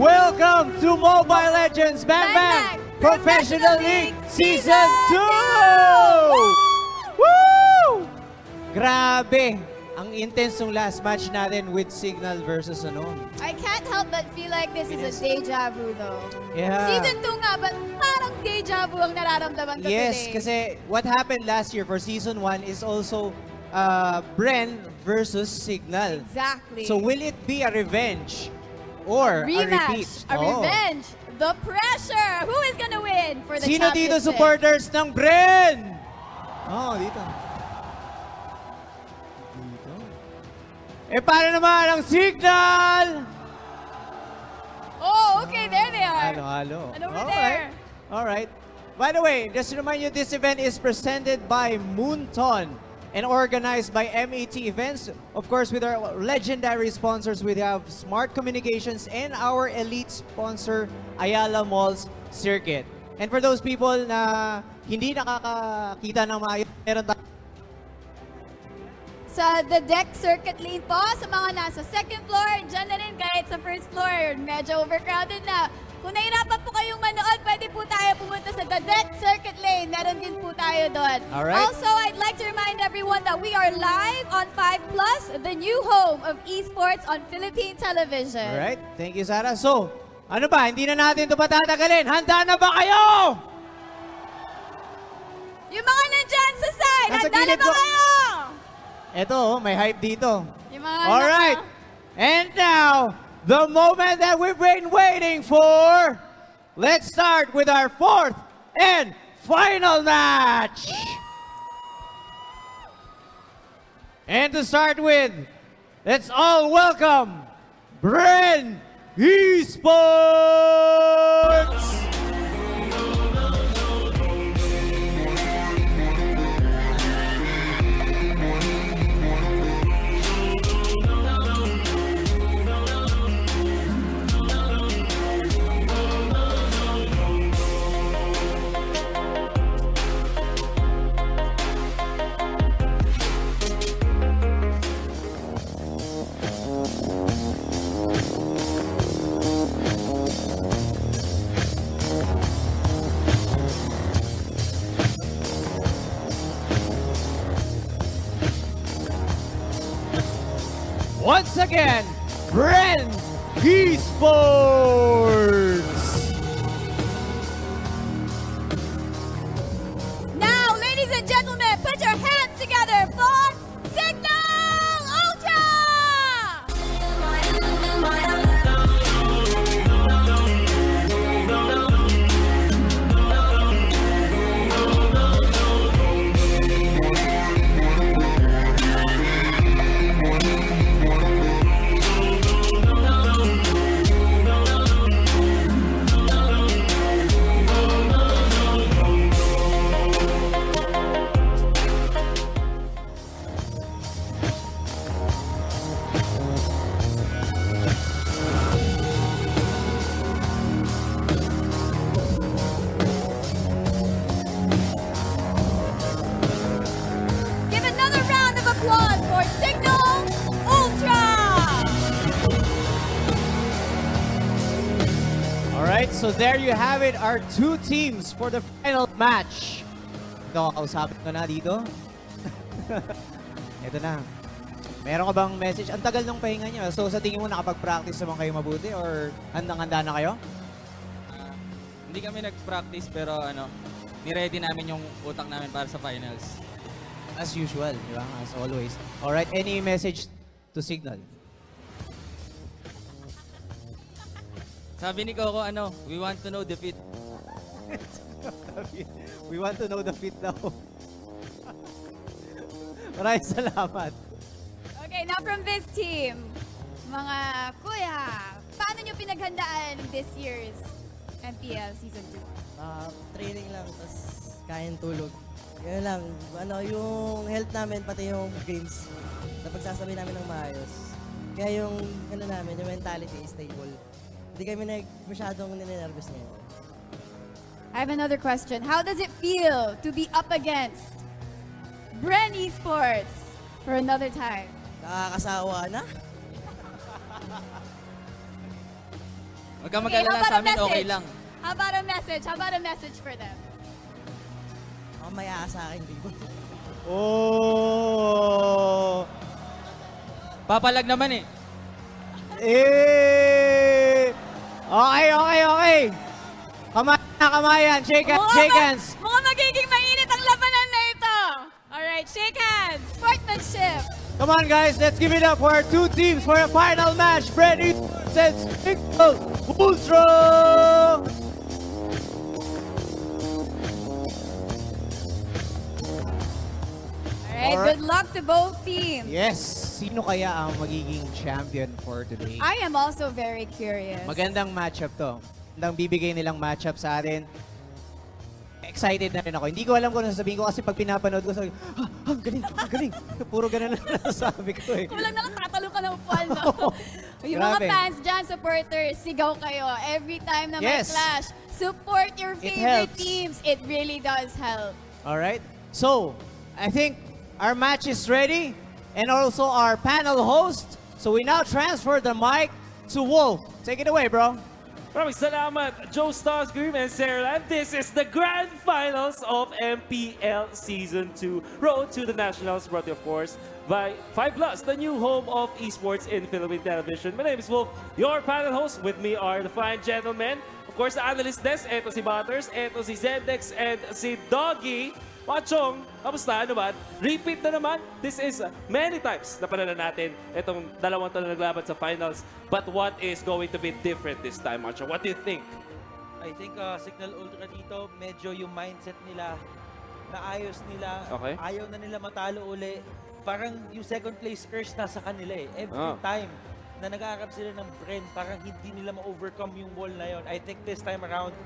Welcome to Mobile Legends Bang Bang Professional League Season 2! Woo! Grabe! Ang intense ng last match natin with Cignal versus ano. I can't help but feel like this is a deja vu though. Yeah. Season 2 nga, but parang deja vu ang nararamdaman ko yes, today. kasi what happened last year for Season 1 is also Bren versus Cignal. Exactly. So will it be a revenge? Or rematch, a repeat? A revenge. The pressure. Who is gonna win for the Sino dito championship? supporters ng Bren? Oh, dito. Dito. Eh, paano naman ang Cignal? Oh, okay. There they are. Halo. And over there. All right. By the way, just to remind you, this event is presented by Moonton and organized by MAT Events. Of course, with our legendary sponsors, we have Smart Communications and our elite sponsor, Ayala Malls Circuit. And for those people na hindi nakakakita ng maayos, meron tayo Sa the deck circuit lane po, sa mga nasa second floor, dyan na rin kahit sa first floor, medyo overcrowded na. Kung nahirapan po kayong manood, pwede po tayo pumunta sa the deck circuit lane. Meron din po tayo doon. Alright. Also, I'd like to remind everyone that we are live on 5 Plus, the new home of esports on Philippine television. Alright, thank you, Sarah. So, ano ba, hindi na natin ito patatagalin. Handa na ba kayo? Yung mga nandyan sa side, Nasa handa na gilid ba po. kayo? Ito, may hype dito. Yung mga Alright, and now, the moment that we've been waiting for. Let's start with our fourth and final match. And to start with, let's all welcome Bren Esports. Once again, Bren Esports. Now, ladies and gentlemen, put your hands together for Cignal Ultra! Give another round of applause for Cignal Ultra! All right, so there you have it, our two teams for the final match. Ito, kausapin ko na dito. Ito na. Meron ka bang message? Ang tagal ng pahinga niyo. So sa tingin mo nakapag-practice naman kayo mabuti or handang-handa na kayo? Hindi kami nag-practice pero ni-ready namin yung utak namin para sa finals. As usual, di ba? As always. All right, any message to Cignal? Sabi ni Coco, we want to know defeat. We want to know the fit daw. Maraming salamat. Okay, now from this team, mga kuya, paano nyo pinaghandaan this year's MPL Season 2? Training lang, tapos kain tulog. Yun lang, yung health namin, pati yung games, napagsasabay namin ng maayos. Kaya yung, namin, yung mentality is stable. Hindi kami masyadong ninenervous ngayon. I have another question. How does it feel to be up against Bren Esports for another time? Nakakasawa na. Huwag kang mag-alala sa amin, okay lang. How about a message? How about a message for them? Ako may aasa akin dito. Oh! Papalag naman eh. Eh! Okay. Kamayan. Shake hands. Mukhang magiging mainit ang labanan na ito. Alright, shake hands. Sportsmanship. Come on, guys. Let's give it up for our two teams for a final match. Bren and Cignal Ultra! Alright, good luck to both teams. Yes. Sino kaya ang magiging champion for today? I am also very curious. Magandang matchup to. Magandang bibigay nilang matchup sa atin. Excited na rin ako. Hindi ko alam kung ano sasabihin ko kasi pag pinapanood ko, sabi ko, ang galing. Puro ganun lang nasasabi ko eh. Kulang na lang tatalo ka ng upuan, no? Yung mga fans dyan, supporters, sigaw kayo. Every time na may clash, support your favorite teams. It really does help. Alright. So, I think our match is ready. And also our panel host. So we now transfer the mic to Wolf. Take it away, bro. Maraming salamat, Joe Stars, Grim, and Sarah. And this is the grand finals of MPL Season 2. Road to the Nationals, brought to you, of course, by 5+, the new home of esports in Philippine television. My name is Wolf, your panel host. With me are the fine gentlemen. Of course, the analyst desk. Eto si Butters, eto si Zendex, and si Doggy. Pachong, kamusta? Ano ba? Repeat na naman. This is many times na panalo natin itong dalawang to na naglaban sa finals. But what is going to be different this time, Macho? What do you think? I think Cignal Ultra dito, medyo yung mindset nila, naayos nila, ayaw na nila matalo uli. Parang yung second place curse nasa kanila eh. Every time na nag-aarap sila ng Bren, parang hindi nila ma-overcome yung wall na yon. I think this time around,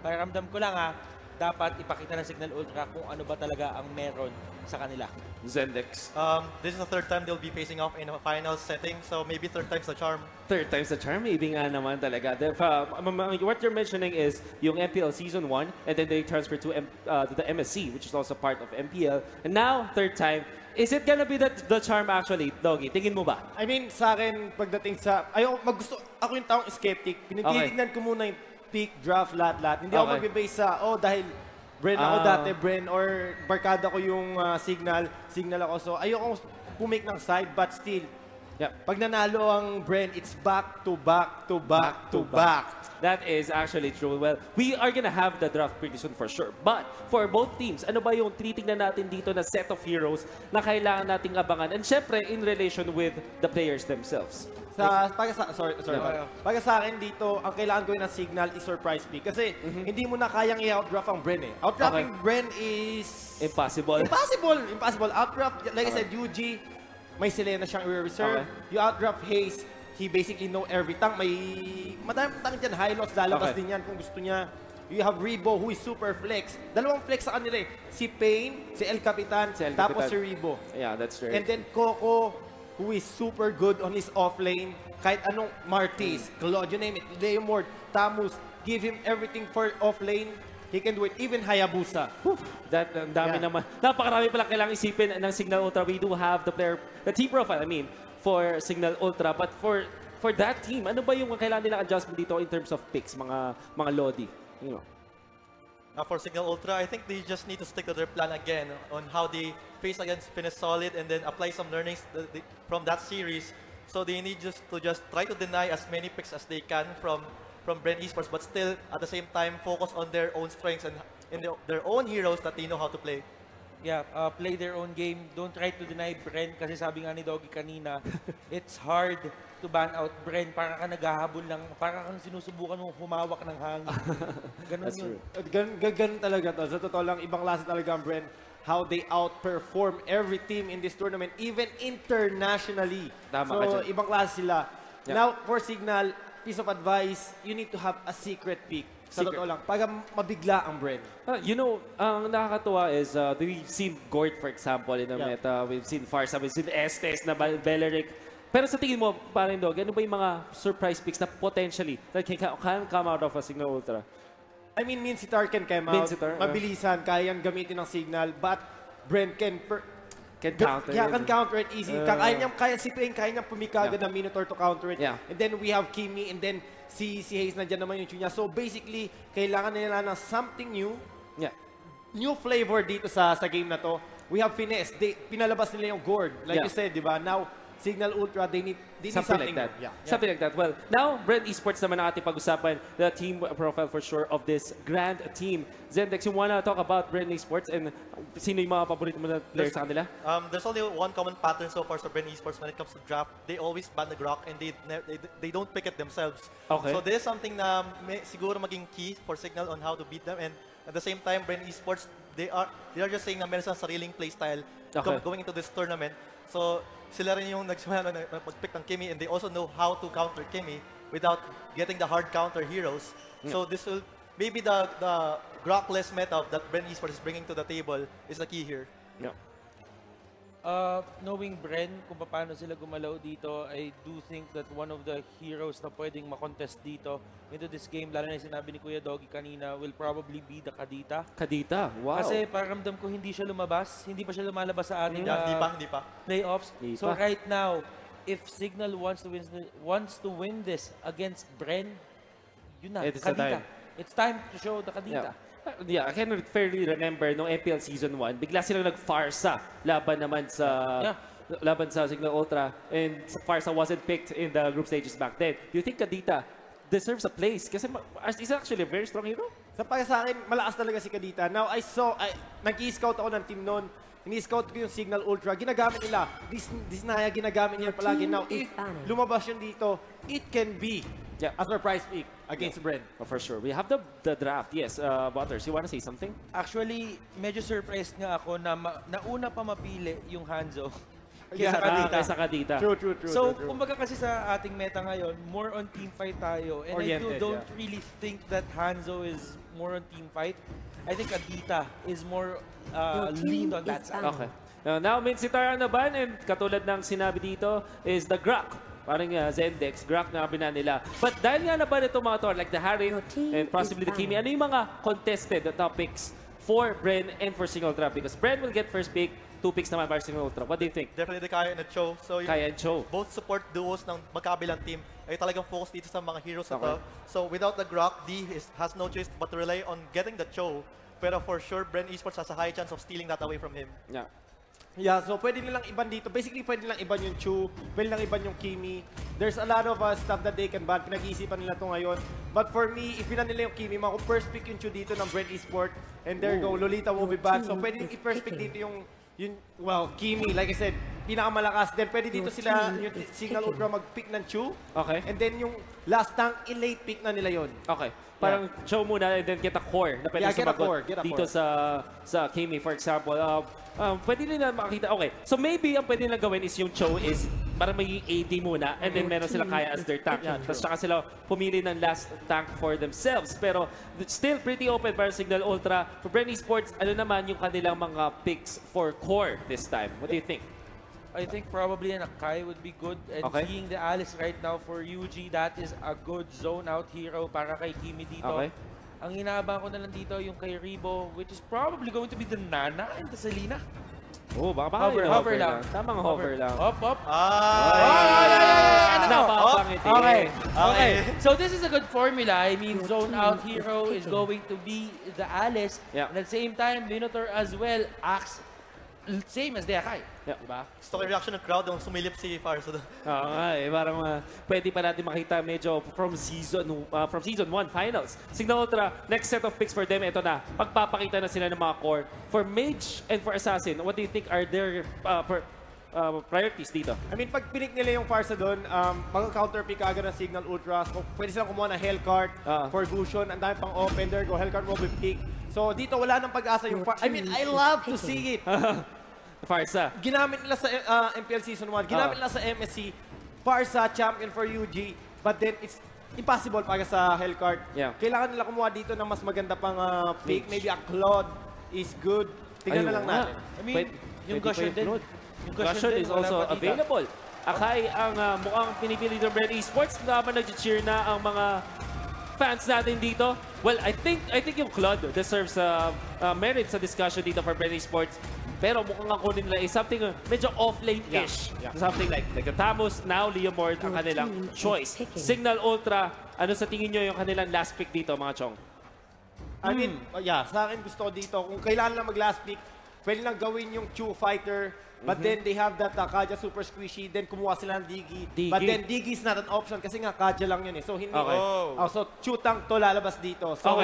pakiramdam ko lang dapat ipakita ng Cignal Ultra kung ano ba talaga ang meron sa kanila. Zendex. This is the third time they'll be facing off in a final setting, so maybe third time's the charm. Third time's the charm, maybe nga naman talaga. What you're mentioning is yung MPL Season 1, and then they transfer to the MSC, which is also part of MPL. And now, third time, is it gonna be the charm actually, Doggy? Tingin mo ba? I mean, sa akin, pagdating sa... Ako yung taong skeptic. Pinagtitignan ko muna yung pick, draft, lahat. Hindi ako mag-base sa, dahil Bren ako dati, Bren, or barkada ko yung Cignal ako. So, ayoko pumake ng side, but still, pag nanalo ang Bren, it's back to back to back to back. That is actually true. Well, we are gonna have the draft pretty soon for sure. But for both teams, ano ba yung tinitingnan natin dito na set of heroes na kailangan nating abangan? And syempre, in relation with the players themselves. Para sa akin dito, ang kailangan gawin ng Cignal is surprise pick. Kasi hindi mo na kayang i-outdraft ang Bren eh. Outdrafting Bren is... Impossible. Outdraft, like I said, UG, may Selena siyang i-reserve. You outdraft Hayes, he basically know every tank. Madaming tank dyan, high loss, lalabas din yan kung gusto niya. You have Rebo, who is super flex. Dalawang flex sa kanila eh. Si Pain, si El Capitan, tapos si Rebo. Yeah, that's right. And then Coco, who is super good on his offlane. Kahit anong Martis, Claude, you name it, Leomord, Tamus, give him everything for offlane. He can do it. Even Hayabusa. Ang dami naman. Napakarami palang kailangang isipin ng Cignal Ultra. We do have the team profile, for Cignal Ultra. But for that team, ano ba yung kailangan nilang adjustment dito in terms of picks, mga Lodi? You know. For Cignal Ultra, I think they just need to stick to their plan again on how they face against Finish Solid and then apply some learnings from that series. So they need to try to deny as many picks as they can from Bren Esports, but still at the same time focus on their own strengths and their own heroes that they know how to play. Yeah, play their own game. Don't try to deny Bren kasi sabi nga ni Doggy kanina, it's hard to ban out Bren. Para ka naghahabol lang, para kang sinusubukan mong humawak ng hangin. Ganun yun. Ganun talaga to. Sa totoo lang, ibang klase talaga ang Bren. How they outperform every team in this tournament, even internationally. So, ibang klase sila. Now, for Cignal, piece of advice, you need to have a secret pick. Sa totoo lang, pag mabigla ang Bren. Ang nakakatuwa is, we've seen Gort, for example, in the meta. We've seen Farsa, we've seen Estes, na Beleric. Pero sa tingin mo, parang Dog, ano ba yung mga surprise picks na potentially that can come out of a Cignal Ultra? I mean, Mincitar can come out. Mabilisan, kayang gamitin ng Cignal. But Bren can Can counter Yeah, it. can counter it easy. Kaya si Bren, kaya niyang pumikaga ng Minotaur to counter it. Yeah. And then we have Kimi, and then si Hayes nandiyan naman yung niya. So basically, kailangan nila ng something new. Yeah. New flavor dito sa game na to. We have finesse. Pinalabas nila yung gourd. Like you said, di ba? Now, Cignal Ultra, they need something like that. Yeah. Something like that. Well, now, Bren Esports naman ang ating pag-usapan. The team profile for sure of this grand team. Zendex, you wanna talk about Bren Esports and sino yung mga paborito mo na players sa kanila? There's only one common pattern so far sa Bren Esports when it comes to draft. They always ban the Grok and they don't pick it themselves. Okay. So this is something na siguro maging key for Cignal on how to beat them. And at the same time, Bren Esports, they are just saying na meron silang sariling playstyle going into this tournament. So sila rin yung nag-pick ng Kimi, and they also know how to counter Kimi without getting the hard counter heroes. So this will maybe the Grokless meta that Bren Esports is bringing to the table is the key here. Yeah. Knowing Bren, kung paano sila gumalaw dito, I do think that one of the heroes na pwedeng makontest dito into this game, lalo na yung sinabi ni Kuya Doggy kanina, will probably be the Kadita. Kadita, wow. Kasi pakiramdam ko hindi siya lumabas, hindi pa siya lumalabas sa ating hindi pa. playoffs. So right now, if Cignal wants to win this against Bren, yun na, Kadita. It's time to show the Kadita. Yeah, I can fairly remember nung MPL Season 1, bigla silang nag-Farsa laban naman sa Cignal Ultra, and Farsa wasn't picked in the group stages back then. Do you think Kadita deserves a place? Kasi he's actually a very strong hero. Para sa akin, malakas talaga si Kadita. Now, nag-i-scout ako ng team noon. Ini-scout ko yung Cignal Ultra. Ginagamit nila. Disnaya, ginagamit nila palagi. Now, if lumabas yun dito, it can be a surprise pick against Bren. Oh, for sure. We have the draft. Yes, Butters, you want to say something? Actually, medyo surprised nga ako na nauna pa mapili yung Hanzo. Kaysa Kadita. True. So, kumbaga kasi sa ating meta ngayon, more on team fight tayo. And Oriented, I don't really think that Hanzo is more on team fight. I think Kadita is more leaned on that side. Okay. Now, Minsitara naman, and katulad ng sinabi dito, is the Grok. Parang Zendex, Grok na bina nila. But dahil nga naman ito mga to, like the Harry and possibly the Kimi, ano yung mga contested topics for Bren and for Cignal Ultra? Because Bren will get first pick, 2 picks naman para Cignal Ultra. What do you think? Definitely Kaya and Cho. So Kaya and Cho. Both support duos ng magkabilang team ay talagang focus dito sa mga heroes na to. So without the Grok, D has no choice but to rely on getting the Cho. Pero for sure, Bren Esports has a high chance of stealing that away from him. Yeah, so pwede nilang iban dito. Basically, pwede nilang iban yung Chu, pwede nilang iban yung Kimi. There's a lot of stuff that they can ban. Pinag-iisipan nila to ngayon. But for me, if pinan nila yung Kimi, kung first pick yung Chu dito ng Bren Esports, and there go, Lolita will be banned. So pwede i-first pick dito yung Kimi, like I said, pinakamalakas. Then pwede dito sila, yung Cignal Ultra mag-pick ng Chu. Okay. And then yung last tank, i-late pick na nila yon. Okay. Parang show muna and then get a core na pwede sumagot dito sa Kimi, for example. Pwede nila makakita. Okay. So maybe ang pwede nila gawin is yung Cho is para may AD muna and then meron sila Kaya as their tank. Tapos saka sila pumili ng last tank for themselves. Pero still pretty open para Cignal Ultra. For Bren Esports, ano naman yung kanilang mga picks for core this time? What do you think? I think probably an Akai would be good. And seeing the Alice right now for UG, that is a good zone out hero para kay Kimi dito. Okay. Ang inaabang ko na lang dito yung kay Ribo, which is probably going to be the Nana and the Selena. Oh, baka hover lang. Tamang hover lang. Up. Okay. So this is a good formula. I mean, zone out hero is going to be the Alice. Yeah. And at the same time, Minotaur as well acts same as the Akai. Yeah. Diba? Gusto ko yung reaction ng crowd nung sumilip si Farsa doon. Oo nga parang pwede pa natin makita medyo from season 1 finals. Cignal Ultra, next set of picks for them, ito na. Pagpapakita na sila ng mga core. For Mage and for Assassin, what do you think are their priorities dito? I mean, pag pinik nila yung Farsa doon, mag-counter pick agad ng Cignal Ultra. So, pwede silang kumuha ng Hellcart for Gusion. Ang dami pang open there. Go Hellcart will be pick. So, dito wala nang pag-asa yung Farsa. I mean, I love to see it. Farsa. Ginamit nila sa MPL Season 1. Ginamit nila sa MSC. Farsa, champion for UG. But then, it's impossible para sa Hellcart. Yeah. Kailangan nila kumuha dito ng mas maganda pang pick. Maybe a Claude is good. Tingnan na lang natin. I mean, yung Gusion din. Yung Gusion is also available. Akai ang mukhang pinipili ng Bren Esports. Naman nag-cheer na ang mga fans natin dito. Well, I think yung Claude deserves merit sa discussion dito for Bren Esports. Pero mukhang ang kunin nila is something medyo off-lane-ish. Something like the Tamus, now Leomord ang kanilang choice. Cignal Ultra, ano sa tingin nyo yung kanilang last pick dito, mga chong? I mean, sa akin gusto ko dito, kung kailangan lang mag-last pick, pwede lang gawin yung Chew Fighter, but then they have that Kaja Super Squishy, then kumuha sila ng Digi. But then Digi is not an option kasi nga Kaja lang yun eh. So, hindi. So, Chew Tank to lalabas dito. So,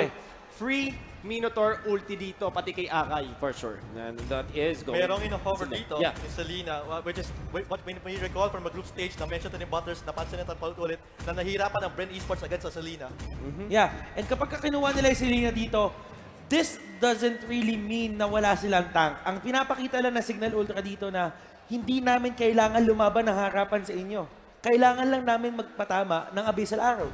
free Minotaur ulti dito, pati kay Akai. For sure. And that is going. Merong ino-hover dito, ni Selena, which is what we recall from a group stage na mention to ni Butters, napansin nito ulit na nahirapan ang Bren Esports against sa Selena. Yeah, and kapag kinuha nila yung Selena dito, this doesn't really mean na wala silang tank. Ang pinapakita lang na Cignal Ultra dito na hindi namin kailangan lumaban ng harapan sa inyo. Kailangan lang namin magpatama ng Abyssal Arrow.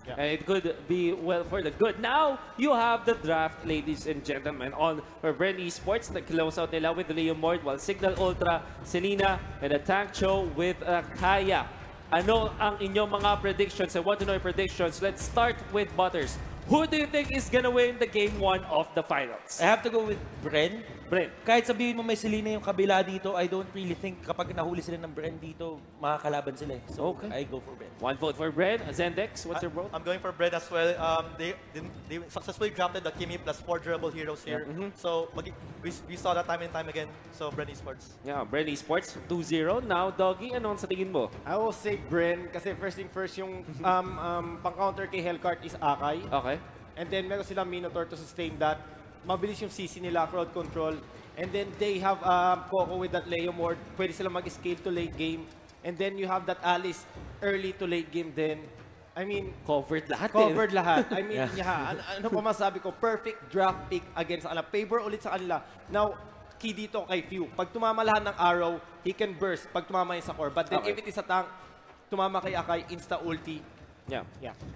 And it could be well for the good. Now, you have the draft, ladies and gentlemen, on Bren Esports. Nag-close out nila with Leomord, while Cignal Ultra, Selena, and a Tank Cho with Kaya. Ano ang inyong mga predictions? I want to know your predictions. Let's start with Butters. Who do you think is gonna win the game 1 of the finals? I have to go with Bren. Bren. Kahit sabihin mo may Selena yung kabila dito, I don't really think kapag nahuli sila ng Bren dito, makakalaban sila. So, I go for Bren. 1 vote for Bren. Zendex, what's your vote? I'm going for Bren as well. They successfully drafted the Kimi plus 4 durable heroes here. So, we saw that time and time again. So, Bren Esports. Yeah, Bren Esports, 2-0. Now, Doggy, ano sa tingin mo? I will say Bren kasi first thing first, yung pang-counter kay Hellcart is Akai. Okay. And then meron silang Minotaur to sustain that. Mabilis yung CC nila, crowd control. And then they have Coco with that Leomord. Pwede sila mag-scale to late game. And then you have that Alice early to late game din. I mean, covered lahat. Covered lahat. I mean, ano pa masabi ko? Perfect draft pick against sa kanila. Favor ulit sa kanila. Now, key dito kay Few. Pag tumama lahat ng arrow, he can burst pag tumama yung sa core. But then if it is a tank, tumama kay Akai, insta-ulti. Yeah.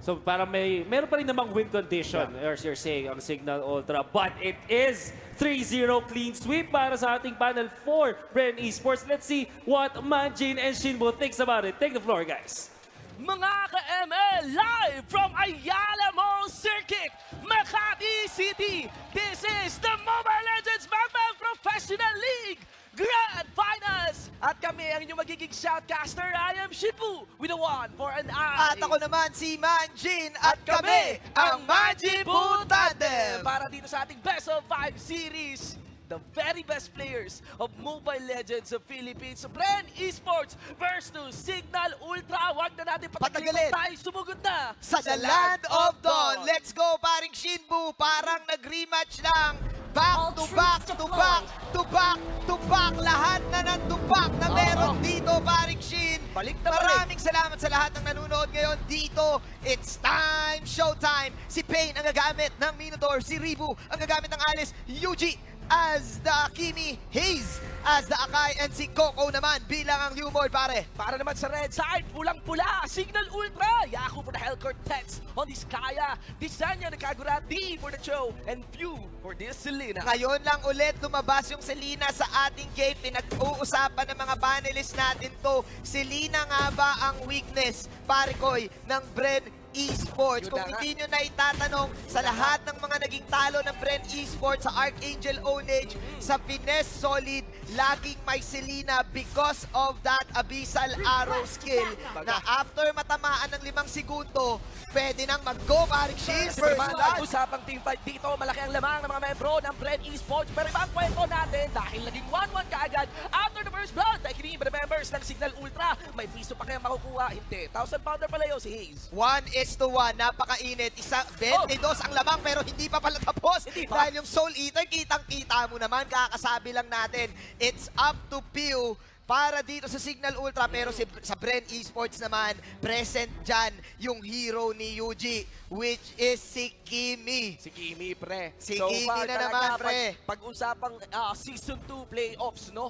So parang meron pa rin namang win condition, as you're saying, ang Cignal Ultra. But it is 3-0 clean sweep para sa ating Panel 4, Bren Esports. Let's see what Manjin and Shinbo thinks about it. Take the floor, guys. Mga ka-ML, live from Ayala Mall Circuit, Makati City. This is the Mobile Legends Bang Professional League Grand Finals! At kami ang inyong magiging shoutcaster. I am Shipu with a 1 for an I. At ako naman si Manjin at kami ang Manjin Tandem! Para dito sa ating Best of 5 series, the very best players of Mobile Legends of Philippines, Bren Esports versus Cignal Ultra. Huwag na natin patagalin. Tayo sumugod na sa The Land of Dawn. Let's go, paring Shinbu. Parang nag-rematch lang. Back to back to back to back to back. Lahat na ng tupak na meron dito, paring Shin. Maraming salamat sa lahat ng nanonood ngayon dito. It's time, showtime. Si Pain ang gagamit ng Minotaur. Si Ribu ang gagamit ng Alice. Yuji as the Kimi, Haze as the Akai, and si Coco naman bilang ang Leomord, pare. Para naman sa red side, pulang-pula, Cignal Ultra, Yahoo for the Hellcourt Tex on this Kaya, Disanya na Kagura, D for the Cho, and Few for this Selena. Ngayon lang ulit lumabas yung Selena sa ating game. Pinag-uusapan ng mga panelists natin to. Selena nga ba ang weakness, pare koy, ng Bren Esports? Kung hindi nyo na itatanong sa lahat ng mga naging talo ng Bren Esports sa Archangel Ownage, sa Finesse Solid, laging may Selena because of that Abyssal Arrow skill na after matamaan ng 5 segundo, pwede nang mag-go, paring Shield. First blood. Usapang teamfight dito, malaki ang lamang ng mga membro ng Bren Esports. Pero ibang kwento natin dahil naging 1-1 kaagad after the first blood. Dahil kini members ng Cignal Ultra, may piso pa kayang makukuha. Hindi, 1,000 pounder pala yun si Haze. 1:1, napakainit. 22 ang lamang pero hindi pa pala tapos. Dahil yung Soul Eater, kitang-kita mo naman, kakasabi lang natin. It's up to Pew para dito sa Cignal Ultra, pero sa Bren Esports naman, present dyan yung hero ni Yuji, which is si Kimi. Si Kimi, pre. Si Kimi na naman, pre. Pag-usapang Season 2 playoffs, no?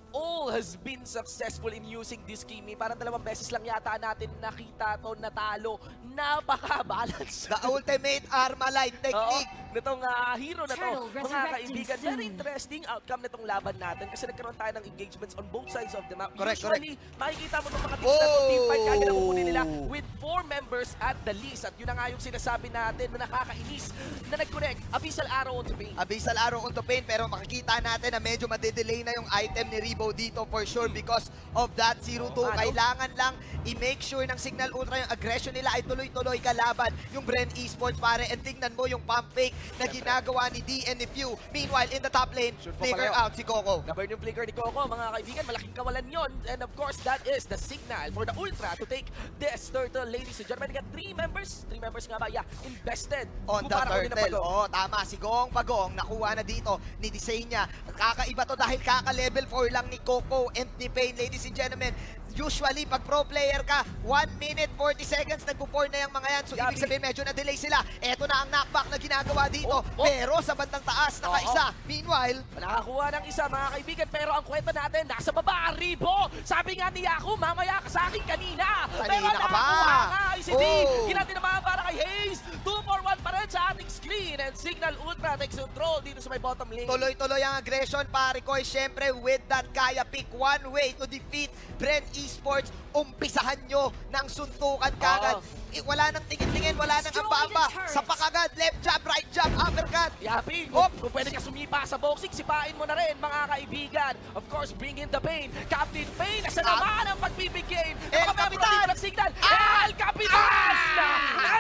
All has been successful in using this Kimi. Parang 2 beses lang yata natin nakita to natalo. Napaka-balance. The ultimate Armalite technique. Nitong hero na to, mga kaibigan. Very interesting outcome nitong laban natin kasi nagkaroon tayo ng engagements on both sides of the map. Usually, makikita mo itong mga teams na team fight kagad na kukunin nila with 4 members at the least. At yun na nga yung sinasabi natin na nakakainis na nag-connect. Abyssal Arrow onto Pain. Abyssal Arrow onto Pain, pero makikita natin na medyo madedelay na yung item ni Rebo dito for sure because of that 0-2. Kailangan lang i-make sure ng Cignal Ultra yung aggression nila ay tuloy-tuloy kalaban yung Bren Esports, pare. And tingnan mo yung pump fake na ginagawa ni D and ni Pew. Meanwhile, in the top lane, flicker out si Coco. Na-burn yung flicker ni Coco, mga kaibigan. Malaking kawalan yon. And of course, that is the signal for the Ultra to take this turtle. Ladies and gentlemen, they got 3 members. 3 members nga ba? Yeah, invested. On the turtle. Oh, tama. Si Gong Pagong nakuha na dito ni Disenya. Kakaiba to dahil kaka-level 4 lang ni Coco and ni Pain. Ladies and gentlemen, usually, pag pro player ka, 1 minute 40 seconds, nagpo-4 na yung mga yan. So, ibig sabihin, medyo na-delay sila. Eto na ang knockback na ginagawa dito. Pero sa bandang taas, naka-isa. Meanwhile, nakakuha ng isa, mga kaibigan. Pero ang kwento natin, nasa baba, Ribo. Sabi nga ni Yaku, mamaya ka sa akin kanina. Pero nakakuha nga, ICD. Ginati naman para kay Hayes. 2-4-1 pa rin sa ating screen. And Cignal Ultra takes control dito sa may bottom lane. Tuloy-tuloy ang aggression, pare ko. Siyempre, with that, kaya pick one way to defeat Bren Esports. Umpisahan nyo ng suntukan kagad. Wala nang tingin-tingin, wala nang amba-amba. Sapak agad, left jab, right jab, uppercut. Yapi, kung pwede ka sumipa sa boxing, sipain mo na rin, mga kaibigan. Of course, bring in the Pain. Captain Pain, nasa naman ang pagbibigay. El Capitan! Signal. El Capitan!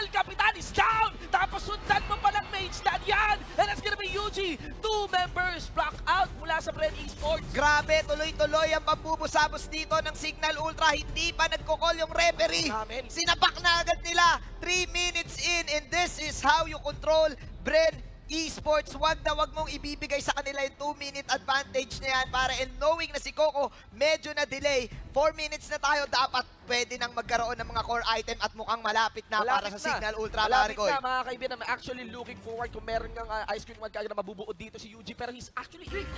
El Capitan is down! Tapos sundan mo pa ng mage na yan. And that's gonna be Yuji. 2 members block out mula sa Bren Esports. Grabe, tuloy-tuloy ang pambubusabos dito ng Cignal Ultra. Hindi pa nagko-call yung referee. Sinapak na agad nila. 3 minutes in, and this is how you control Bren Esports. Wag na wag mong ibibigay sa kanila yung 2-minute advantage na yan para, and knowing na si Coco medyo na delay. 4 minutes na tayo, dapat pwede nang magkaroon ng mga core item at mukhang malapit na para sa Cignal Ultra. Malapit na, mga kaibigan. I'm actually looking forward kung meron ng ice cream one kagad na mabubuo dito si Yuji, pero he's actually making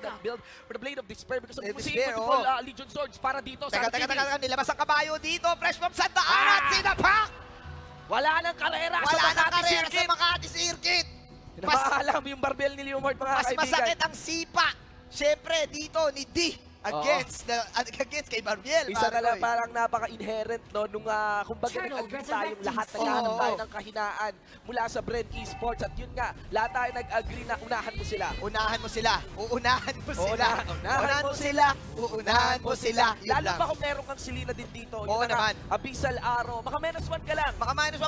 that build for the Blade of Despair because of multiple Legion Swords para dito sa Teka, nilabas ang kabayo dito. Fresh from Santa Ana, sinapak! Wala nang karera sa Makati Circuit. Alam yung barbell ni Leomord, mga kaibigan. Mas masakit ang sipa. Siyempre, dito ni D. Against kay Barbiel. Isa na lang parang napaka-inherent, no, nung kumbaga nag-agree tayong lahat, naghahanap tayo ng kahinaan mula sa Bren Esports. At yun nga, lahat tayo nag-agree na unahan mo sila. Uunahan mo sila. Lalo pa kung meron kang Selena din dito. Oo naman. Abyssal Arrow. Maka -1 ka lang.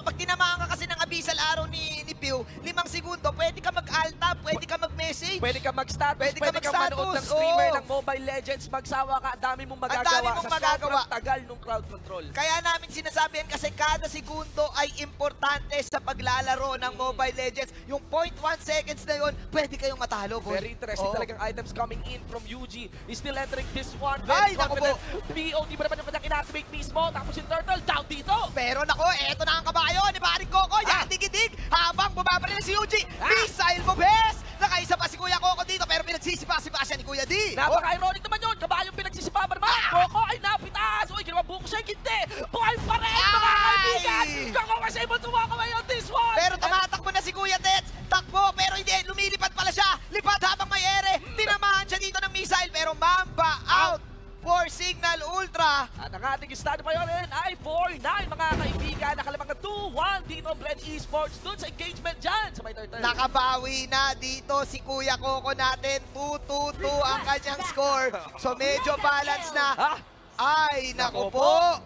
Pag tinamaan ka kasi ng Abyssal Arrow ni Pew, 5 segundo, pwede ka mag-alta, pwede ka mag-message. Pwede ka mag-status, pwede ka manood ng streamer ng Mobile Legends. Magsawa ka, dami mong magagawa sa sobrang tagal ng crowd control. Kaya namin sinasabihan kasi kada segundo ay importante sa paglalaro ng Mobile Legends. Yung 0.1 seconds na yun, pwede kayong matalo. Very interesting talagang items coming in from Yuji. He's still entering this one. Ay, naku po. POD ba naman yung kanyang inactivate mismo? Tapos yung Turtle down dito. Pero naku, eto na ang kabayo ni Paring Coco. Yadig-idig habang bumabaril si Yuji. Missile mo, bes! Nakaisa pa si Kuya Coco dito pero pinagsisipa-sipa siya ni Kuya D. Napaka-ironic naman yun. Kabayong pinagsisipa ba naman? Coco ay napitas. Uy, ginawa buko siya. Hindi. Buhay pa rin, mga kaibigan. Coco was able to walk away on this one. Pero tumatakbo na si Kuya Tets. Takbo, pero hindi. Lumilipad pala siya. Lipad habang may ere. Tinamaan siya dito ng missile pero Mamba out for Cignal Ultra. At ang ating estado pa yun ay 4-9, mga kaibigan. Nakalamang na 2-1 dito Bren Esports dun sa engagement dyan sa may turtle. Nakabawi na dito si Kuya Coco natin. 2-2-2 ang kanyang score. So medyo balance na. Ay, naku po.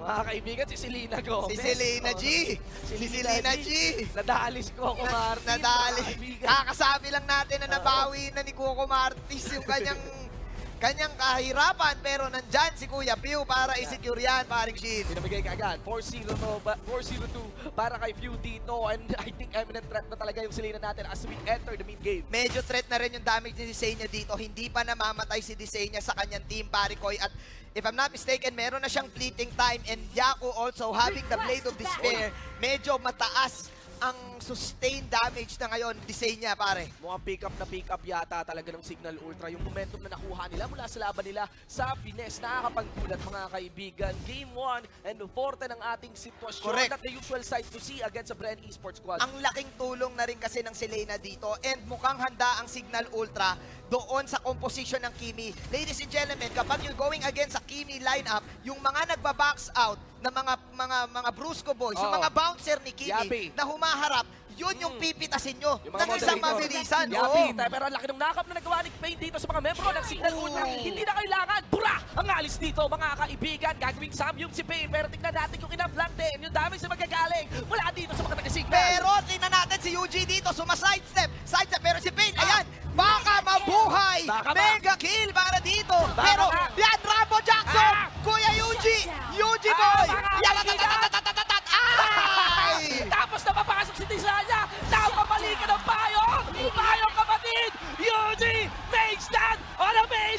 Mga kaibigan, si Selena Gomez. Si Selena G. Nadali si Coco Martis. Nadali. Kakasabi lang natin na nabawi na ni Coco Martis yung kanyang kahirapan, pero nandyan si Kuya Pew para i-secure yan, paring Shin. Pinamigay ka agad, 4-0-2 para kay Pew dito, and I think eminent threat na talaga yung Selena natin as we enter the mid-game. Medyo threat na rin yung damage ni Disenya dito, hindi pa namamatay si Disenya sa kanyang team, pare Koy, at if I'm not mistaken, meron na siyang fleeting time, and Yaku also having the Blade of Despair, medyo mataas ang sustained damage na ngayon, Disenya, pare. Mukhang pick up yata talaga ng Cignal Ultra. Yung momentum na nakuha nila mula sa laban nila sa Pines. Nakakapaggulat, mga kaibigan. Game 1 and 4 ng ating sitwasyon. Correct. Not the usual sight to see against a Bren Esports squad. Ang laking tulong na rin kasi ng Selena dito, and mukhang handa ang Cignal Ultra doon sa composition ng Kimi. Ladies and gentlemen, kapag you're going against a Kimi lineup, yung mga nagba-box out na mga Brusco boys, yung mga bouncer ni Kimi na humaharap, yun yung pipitasin nyo ng isang mabilisan. Pero ang laki ng nakap na nagawa ni Pain dito sa mga membro ng Cignal Ultra. Hindi na kailangan. Bura! Ang alis dito, mga kaibigan. Gagawing samyong si Pain. Pero tingnan natin kung ina-flank din. Yung damage na magagaling. Wala dito sa mga taga-Cignal. Pero tingnan natin si UG dito. Suma-sidestep. Pero si Pain, ayan. Baka mabuhay. Mega kill para dito. Pero yan, Rambo Jackson. Kuya UG. UG boy. Tapos napapasok si Tisanya. Napapalikan ng payong. Payong kapatid. UG makes that on a main.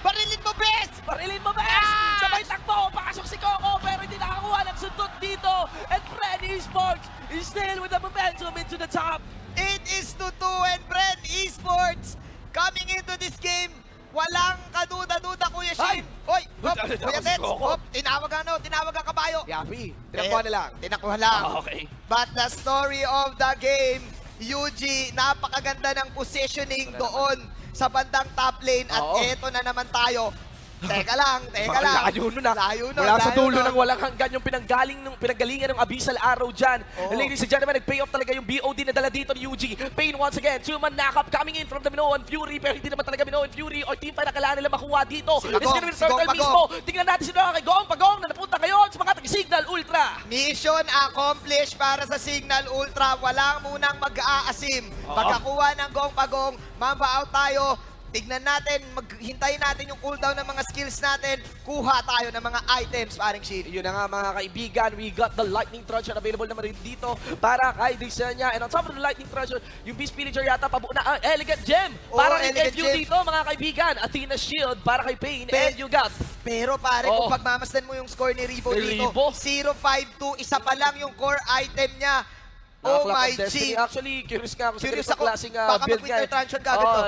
Barilin mo, bes! Barilin mo, bes! Sabay takbo. Pasok si Coco. Pero hindi nakakuha ng sundot dito. And Bren Esports is still with the momentum into the top. It is 2-2 and Bren Esports coming into this game. Walang kaduda-duda, Kuya Shin. Hoy, Kuya Tets. Tinawag ang kabayo. Yapi, tinakuha na lang. Tinakuha lang. Okay. But the story of the game, UG, napakaganda ng positioning doon sa bandang top lane. At eto na naman tayo. Teka lang. Layo nun. Wala sa dulo ng walang hanggan yung pinanggalingan ng Abyssal Arrow dyan. Ladies and gentlemen, nag-pay off talaga yung BOD na dala dito ni UG. Pain once again, 2-man knock-up coming in from the Minoan Fury. Pero hindi naman talaga Minoan Fury or team fight na kailangan nila makuha dito. It's gonna be the circle mismo. Tingnan natin sila kay Gong Pagong na napunta ngayon sa mga taga-Cignal Ultra. Mission accomplished para sa Cignal Ultra. Walang munang mag-aasim. Pagkakuha ng Gong Pagong, mamba out tayo. Tignan natin, hintayin natin yung cooldown ng mga skills natin. Kuha tayo ng mga items, paring Shin. Yun na nga mga kaibigan, we got the Lightning Truncheon available naman rin dito para kay Desenia. And on top of the Lightning Truncheon, yung Beast Pillager yata pabuo na Elegant Gem. Para kay FU dito mga kaibigan. Athena Shield para kay Pain and you got. Pero pare, kung pagmamasdan mo yung score ni Ribo dito, 0-5-2, isa pa lang yung core item niya. Oh my G! Actually, curious nga ako sa ganitong klaseng build niya.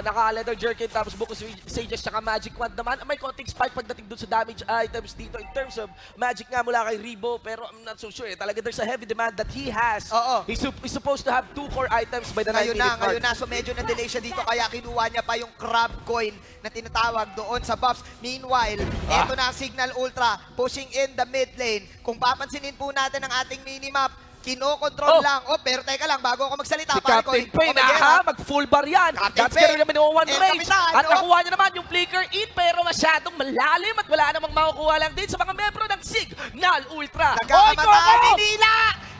Naka-leather jerkin, tapos buko sages, tsaka magic wand naman. May konting spike pagdating dun sa damage items dito in terms of magic nga mula kay Ribo. Pero I'm not so sure. Talaga there's a heavy demand that he has. He's supposed to have 2 core items by the 9-minute mark. Ngayon na. So medyo na-delay siya dito, kaya kinuha niya pa yung crab coin na tinatawag doon sa buffs. Meanwhile, eto na ang Cignal Ultra pushing in the mid lane. Kung papansinin po natin ang ating minimap, kino-control lang. Pero teka lang, bago ako magsalita. Si Captain Pain, mag-full bar yan. That's gonna naman yung one range. At nakuha niya naman yung flicker in, pero masyadong malalim at wala namang makukuha lang din sa mga membro ng Cignal Ultra. Nagkakamatay, hinila!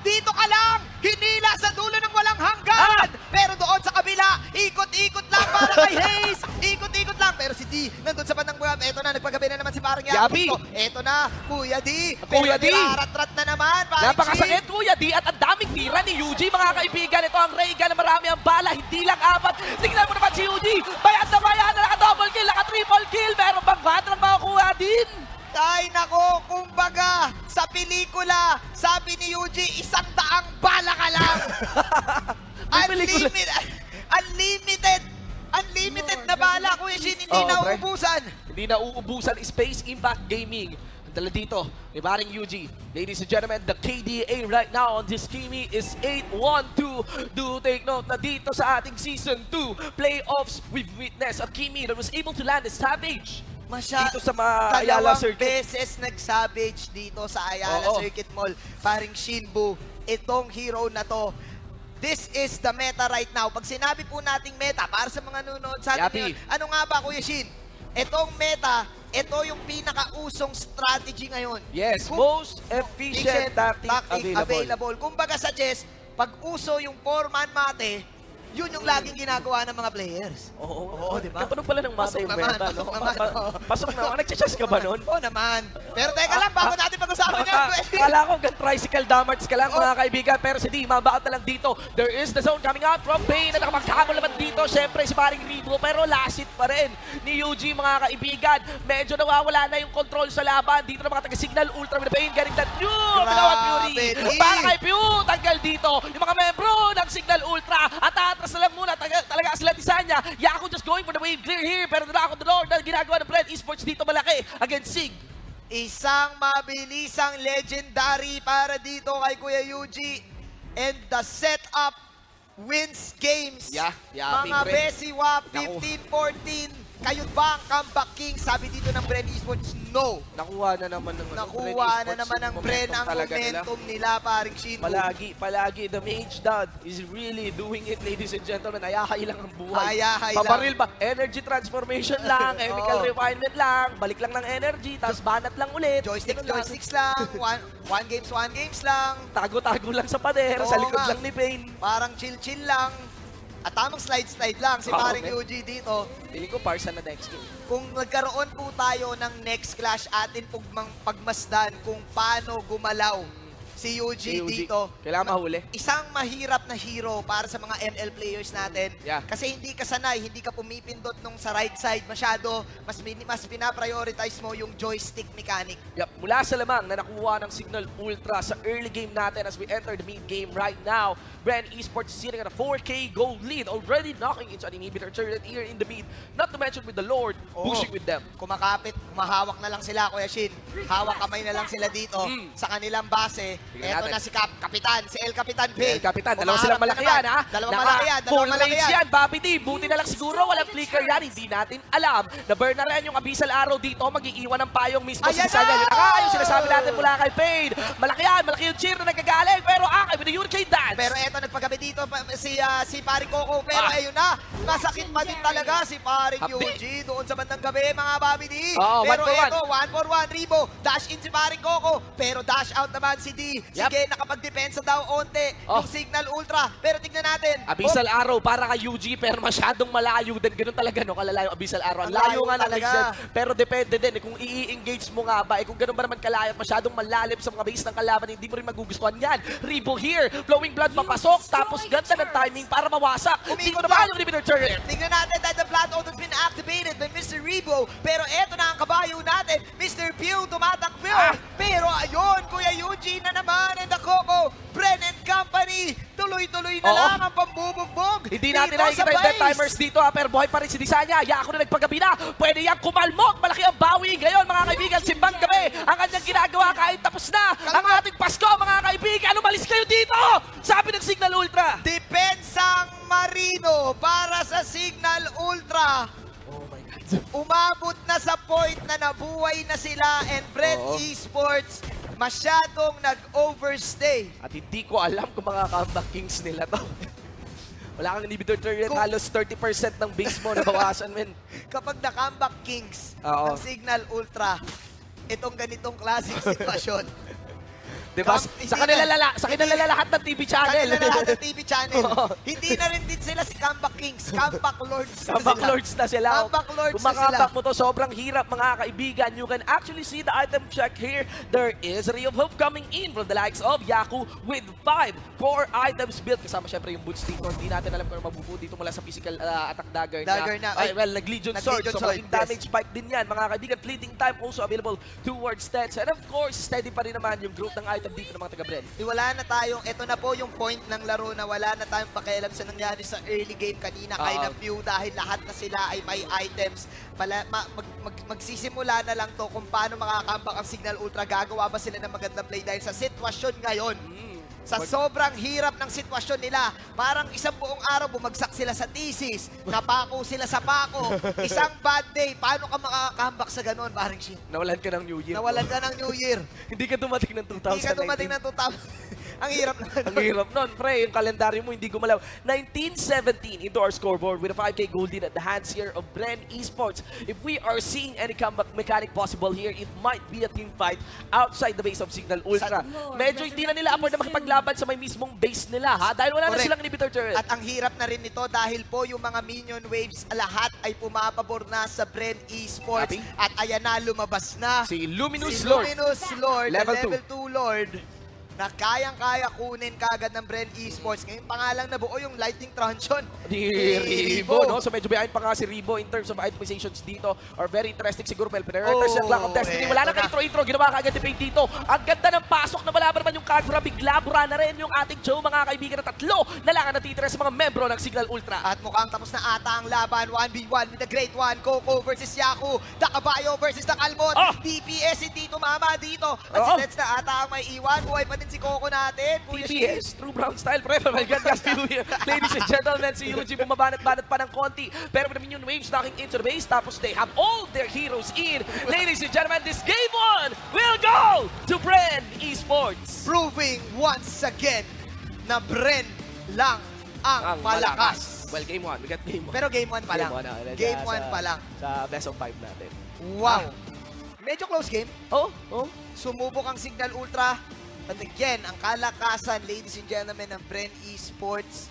Dito ka lang! Hinila sa dulo ng walang hanggan! Pero doon sa kabila, ikot-ikot lang para kay Hayes! Ikot-ikot lang. Pero si D, nandun sa bandang buwan. Eto na, nagpagabi na naman si parang Yapi. Eto na, Kuya D. Kuya D! Rat-rat na naman, parang napakasakit, Kuya D. At ang daming tira ni UG, mga kaibigan. Ito ang Raygun na marami ang bala, hindi lang 4. Tingnan mo naman si UG. Bayad na naka-double kill, naka-triple kill. Meron bang batang makukuha din? Ay nako, kumbaga, sa pelikula, sabi ni Yuji, 100 bala ka lang. Unlimited na bala, Kuya Shin, hindi nauubusan. Hindi nauubusan, Space Impact Gaming. Dala dito, ni Baring UG. Ladies and gentlemen, the KDA right now on this Kimi is 8-1-2. Do take note na dito sa ating Season 2 playoffs, we've witnessed a Kimi that was able to land a Savage. Dito sa Ayala Circuit. Beses nag-Savage dito sa Ayala Circuit Mall. Paring Shinbu, itong hero na to, this is the meta right now. Pag sinabi po nating meta, para sa mga nanonood sa atin yun, ano nga ba, Kuya Shin? Itong meta, ito yung pinakausong strategy ngayon. Yes, most efficient tactic available. Kumbaga sa chess, pag uso yung 4-man mate, yun yung laging ginagawa ng mga players. Oo, di ba? Kapano pala ng mata yung meta, no? Pasok naman. Nag-chess ka ba nun? Oo naman. Pero teka lang, bago natin pag-usapan yan. Kala ko tricycle damage ka lang, mga kaibigan. Pero si D, mabakat na lang dito. There is the zone coming out from Pain. At nakamagkamol naman dito. Siyempre, si paring Ribo. Pero last hit pa rin ni UG, mga kaibigan. Medyo nawawala na yung control sa laban. Dito na mga taga-Cignal Ultra with Pain. Getting that new Pinawag Fury. Para kay Pew, tanggal dito. Yung mga membro ng Cignal Ultra. At na lang muna, talaga sila Tisanya. Yaku just going for the wave clear here, pero knock on the door na ginagawa ng Bren Esports dito malaki against Sig. Isang mabilisang legendary para dito kay Kuya Yuji. And the setup wins games. Mga Besiwa, 15-14. Kayo ba ang comeback king? Sabi dito ng Bren Esports, no. Nakuha na naman ng Bren ang momentum nila, paring Shin. Palagi, the Mage Dad is really doing it, ladies and gentlemen. Ayahay lang ang buhay. Ayahay lang. Pabaril ba? Energy transformation lang, chemical refinement lang, balik lang ng energy, tapos banat lang ulit. Joysticks lang, one games lang. Tago-tago lang sa pader, sa likod lang ni Pain. Parang chill-chill lang. At tamang slide lang si paring UG dito. Hindi ko parsa na next game. Kung nagkaroon po tayo ng next clash, atin pagmasdan kung paano gumalaw si UG dito. Kailangan mahuli. Isang mahirap na hero para sa mga ML players natin. Kasi hindi ka sanay, hindi ka pumipindot nung sa right side masyado. Mas pinaprioritize mo yung joystick mechanic. Mula sa lamang na nakuha ng Cignal Ultra sa early game natin as we enter the mid game right now. Bren Esports sitting at a 4K gold lead, already knocking into an inhibitor turret here in the mid. Not to mention with the Lord, pushing with them. Kumakapit, humahawak na lang sila, Kuya Shin. Hawak kamay na lang sila dito sa kanilang base. Eto na si Kapitan, si El Capitan Pay. El Capitan, dalawa silang malaki yan, ha? Dalawang malaki yan. Full range yan, Bobby D. Buti na lang siguro, walang flicker yan. Hindi natin alam. Na-burn na rin yung Abyssal Arrow dito. Mag-iiwan ng payong mismo si Saya. Yun na yung sinasabi natin mula kay Pain. Malaki yan, malaki yung cheer na nagkagaling. Pero akay with the Hurricane Dance. Pero eto, nagpagabi dito si Paring Coco. Pero ayun na, masakit pa din talaga si Paring UG doon sa bandang gabi, mga Bobby D. Pero eto, 1-for-1, Ribo. Dash in si Paring Coco. Pero dash out naman si D. Sige, nakapag-depensa daw onte yung Cignal Ultra. Pero tignan natin. Abyssal Arrow para kay UG pero masyadong malayo din. Ganun talaga, no? Kalala yung Abyssal Arrow. Ang layo nga ng exit. Pero depende din. Kung i-engage mo nga ba, kung ganun ba naman kalayo at masyadong malalim sa mga base ng kalaban, hindi mo rin magugustuhan yan. Ribo here. Flowing Blood papasok. Tapos ganda ng timing para mawasak. Dito naman yung inhibitor turret. Tignan natin that the Blood Oath has been activated by Mr. Ribo. Pero eto na ang kabayo natin. Mr. Pew tumatakbo. Pero ayun, Kuya Eugene na naman and the Coco. Bren and Company. Tuloy-tuloy na lang ang pambubugbog. Hindi natin nakikita yung dead timers dito, pero buhay pa rin si Disanya. Ako na nagpagabi na. Pwede yan kumalmok. Malaki ang bawi ngayon, mga kaibigan. Simbang gabi. Ang kanyang ginagawa kahit tapos na ang ating Pasko, mga kaibigan. Umalis kayo dito! Sabi ng Cignal Ultra. Depensang Marino para sa Cignal Ultra. Oh my God. Umabot na sa point na nabuhay na sila and Bren Esports masyadong nag-overstay. At hindi ko alam kung mga comeback kings nila to. Wala kang inhibitor turret, halos 30% ng base mo nabawasan, men. Kapag na-comeback kings ng Cignal Ultra, itong ganitong klaseng sitwasyon. Diba? Sa kanila lahat ng TV channel. Sa kanila lahat ng TV channel. Hindi na rin din sila si Comeback Kings. Comeback Lords na Comeback Lords na sila. Comeback Lords na sila. Kumakambak mo to, sobrang hirap, mga kaibigan. You can actually see the item check here. There is a ray of hope coming in from the likes of Yaku with 5 core items built. Kasama syempre yung boots dito. Hindi natin alam kung mabubuo dito mula sa physical attack dagger na. Well, nag-Legion Sword. So malaking damage spike din yan, mga kaibigan. Fleeting time also available towards stats. And of course, steady pa rin naman yung growth ng item dito ng mga taga-Bren. Wala na tayong, ito na po yung point ng laro na wala na tayong pakialam sa nangyari sa early game kanina kay na Pew dahil lahat na sila ay may items. Magsisimula na lang to kung paano makakambak ang Cignal Ultra. Gagawa ba sila ng magandang play dahil sa sitwasyon ngayon? Sa sobrang hirap ng sitwasyon nila, parang isang buong araw bumagsak sila sa thesis, napako sila sa pako, isang bad day, paano ka makakambak sa ganon, parang shit? Nawalan ka ng New Year. Nawalan ka ng New Year. Hindi ka dumating ng 2019. Hindi ka dumating ng 2000. Ang hirap na. Ang hirap nun, pre. Yung kalendaryo mo hindi gumalaw. 1917 into our scoreboard with a 5K gold lead at the hands here of Bren Esports. If we are seeing any comeback mechanic possible here, it might be a team fight outside the base of Cignal Ultra. Medyo hindi na nila afford na makipaglaban sa may mismong base nila, ha? Dahil wala na silang inhibitor turret. At ang hirap na rin nito dahil po yung mga minion waves, lahat ay pumapabor na sa Bren Esports. At ayan na, lumabas na. Si Luminous si Lord. Luminous Lord, Level 2 Lord. Na kayang-kaya kunin kagad ng Bren Esports. Ngayon pa nga lang nabuo yung Lightning Truncheon ni Ribo, no? So medyo behind pa nga si Ribo in terms of itemizations dito. Or very interesting siguro. Priorities yung Clock of Destiny. Wala na ka-intro-intro. Ginawa kagad ni Pain dito. Ang ganda ng pasok na wala naman yung Kagura. Bigla-bura na rin yung ating show, mga kaibigan, na tatlo na lang ang natitira sa mga membro ng Cignal Ultra. At mukhang tapos na ata ang laban. 1v1 with the Great One. Coco versus Yaku. Dakabayo versus Dakalmot. DPS hindi tumama dito. At si Let's na ata ang may iwan. Buhay pa din natin si Coco natin. TPS, True Brown Style forever. My God, guys, ladies and gentlemen, si Yuji bumabanat-banat pa ng konti. Pero with the minion waves knocking into the base, tapos they have all their heroes in. Ladies and gentlemen, this game 1 will go to Bren Esports. Proving once again na Bren lang ang malakas. Well, game 1. We got game 1. Pero game 1 pa lang. Game 1 pa lang. Sa best of 5 natin. Wow. Medyo close game. Oh. Sumubok ang Cignal Ultra. And again, ang kalakasan, ladies and gentlemen, ng Bren Esports.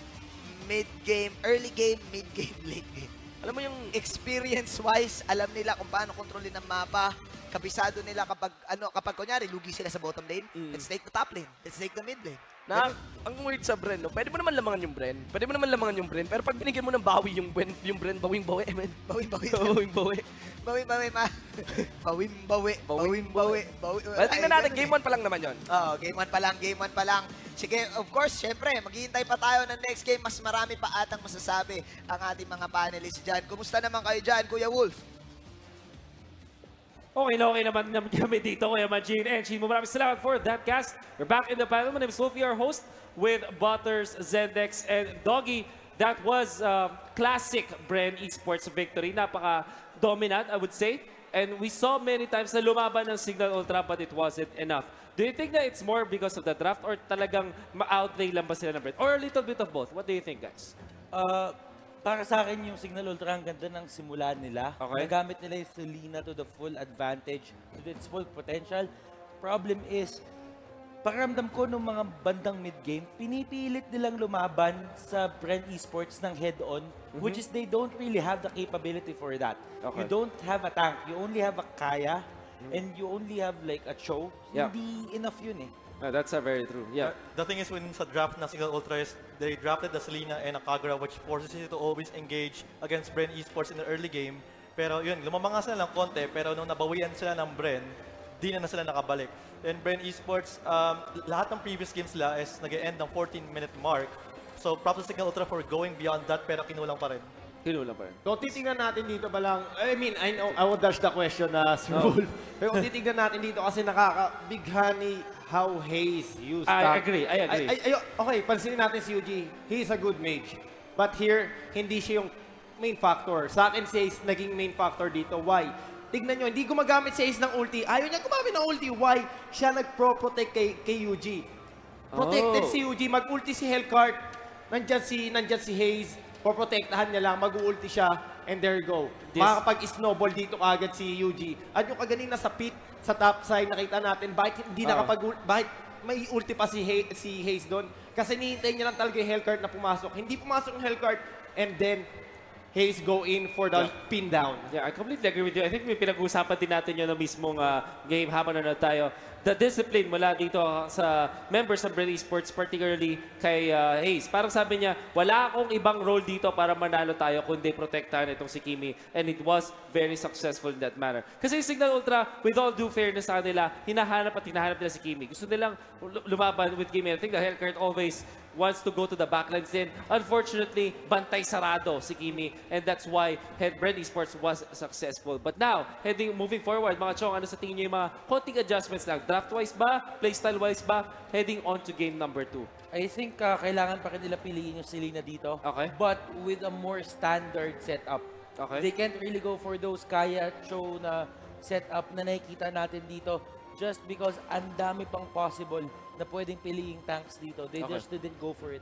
Mid-game, early game, mid-game, late game. Alam mo yung experience-wise, alam nila kung paano kontrolin ang mapa. Kabisado nila kapag kunyari, lugi sila sa bottom lane. Let's take the top lane. Let's take the mid lane. Ang weird sa Bren, no? Pwede mo naman lamangan yung Bren. Pero pag binigyan mo ng bawi yung Bren, bawing-bawi, man. Bawing-bawi. Well, tingnan natin, game 1 pa lang naman yun. Oo, game 1 pa lang. Sige, of course, syempre, maghihintay pa tayo ng next game. Mas marami pa atang masasabi ang ating mga panelists dyan. Kumusta naman kayo dyan, Kuya Wolf? Okay naman kami dito, Kuya Majin and Chimo. Maraming salamat for that cast. We're back in the panel. My name is Wolfie, our host, with Butters, Zendex, and Doggy. That was classic Bren Esports victory. Napaka-dominant, I would say. And we saw many times na lumaban ng Cignal Ultra, but it wasn't enough. Do you think that it's more because of the draft or talagang ma-outplay lang ba sila ng Bren? Or a little bit of both? What do you think, guys? Para sa akin, yung Cignal Ultra, ang ganda ng simula nila. Okay. Nagamit nila yung Selena to the full advantage, to its full potential. Problem is, pakiramdam ko nung mga bandang mid-game, pinipilit nilang lumaban sa Bren Esports ng head-on, which is they don't really have the capability for that. Okay. You don't have a tank, you only have a Kaya, and you only have like a Cho. Yeah. Hindi enough yun eh. That's very true. Yeah. The thing is, when sa draft na Cignal Ultra is, they drafted the Selena and a Kagura, which forces you to always engage against Bren Esports in the early game. Pero yun, lumamanga sila ng konti, pero nung nabawian sila ng Bren, di na sila nakabalik. And Bren Esports, lahat ng previous games nila is nag-end ng 14-minute mark. So props to Cignal Ultra for going beyond that, pero kinulang pa rin. Kung titignan natin dito pa lang, I know, I will dash the question na si Wolf. Pero kung titignan natin dito kasi nakakabighani how Hayes used I agree. Okay, pansinin natin si Yuji. He is a good mage. But here, hindi siya yung main factor. Sa akin si Hayes naging main factor dito. Why? Tignan nyo, hindi gumagamit si Hayes ng ulti. Ayaw niya gumamit ng ulti. Why? Siya nag-pro-protect kay Yuji. Protected si Yuji. Mag-ulti si Hellcart. Nandyan si Hayes. Poprotektahan niya lang, mag-ulti siya, and there you go. Makakapag-snowball dito agad si Yuji. At yung kaganina sa pit, sa top side, nakita natin, bakit may ulti pa si Hayes doon? Kasi nihintay niya lang talaga yung Hellcart na pumasok. Hindi pumasok yung Hellcart, and then Hayes go in for the pin down. Yeah, I completely agree with you. I think may pinag-uusapan din natin yun na mismong game habang nanonood tayo. The discipline mula dito sa members ng Bren Esports, particularly kay Hayes. Parang sabi niya, wala akong ibang role dito para manalo tayo kundi protektahan itong si Kimi. And it was very successful in that manner. Kasi Cignal Ultra, with all due fairness sa kanila, hinahanap nila si Kimi. Gusto nilang lumaban with Kimi. I think the Hellcart always wants to go to the backlines din. Unfortunately, bantay sarado si Kimi. And that's why Bren Esports was successful. But now, moving forward, mga Chong, ano sa tingin niyo yung mga konting adjustments lang? Draft-wise ba? Playstyle-wise ba? Heading on to game number 2. I think kailangan pa rin nila piliin yung Selena dito. Okay. But with a more standard setup. Okay. They can't really go for those Kaya Cho na setup na nakikita natin dito. Just because ang dami pang possible na pwedeng piliing tanks dito. They just didn't go for it.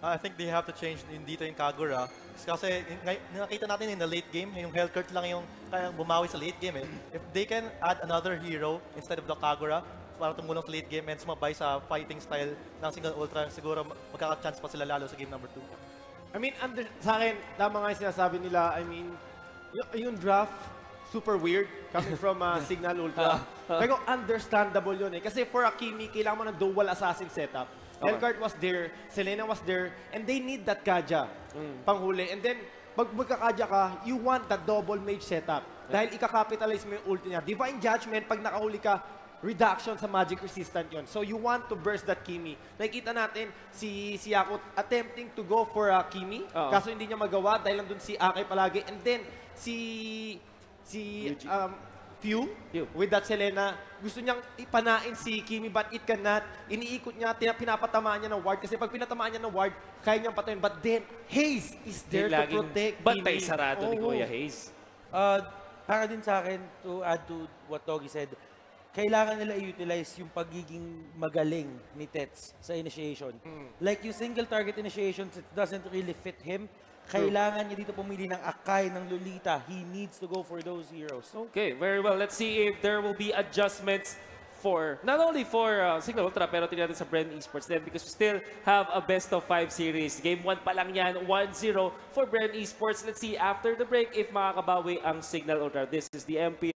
I think they have to change dito yung Kagura. Kasi nakita natin in the late game, yung Hellcurt lang yung kayang bumawi sa late game. If they can add another hero instead of the Kagura, para tumulong sa late game and sumabay sa fighting style ng Cignal Ultra, siguro magkaka-chance pa sila lalo sa game number 2. I mean, sa akin, tama nga yung sinasabi nila, I mean, yung draft, super weird coming from Cignal Ultra. Pero understandable yun eh. Kasi for Akimi, kailangan mo ng dual assassin setup. Hellcart was there, Selena was there, and they need that Kaja panghuli. And then, pag magka-Kaja ka, you want that double mage setup. Dahil ika-capitalize mo yung ulti niya. Divine Judgment, pag nakahuli ka, reduction sa magic resistant yon. So you want to burst that Kimi. Nakikita natin si Yakut attempting to go for Kimi, kaso hindi niya magawa dahil nandun si Akai palagi. And then, si Few with that Selena. Gusto niyang ipanain si Kimi but it cannot. Iniikot niya, pinapatamaan niya ng ward. Kasi pag pinatamaan niya ng ward, kaya niyang patayin. But then, Haze is there to protect Kimi. Bantay sarado ni Kuya Haze. Para din sa akin, to add to what Doggy said, kailangan nila i-utilize yung pagiging magaling ni Tets sa initiation. Like yung single target initiations, it doesn't really fit him. Kailangan niya dito pumili ng Akai, ng Lolita. He needs to go for those heroes. Okay, very well. Let's see if there will be adjustments for, not only for Cignal Ultra, pero tingnan natin sa Bren Esports din because we still have a best-of-5 series. Game 1 pa lang yan, 1-0 for Bren Esports. Let's see after the break if makakabawi ang Cignal Ultra. This is the MP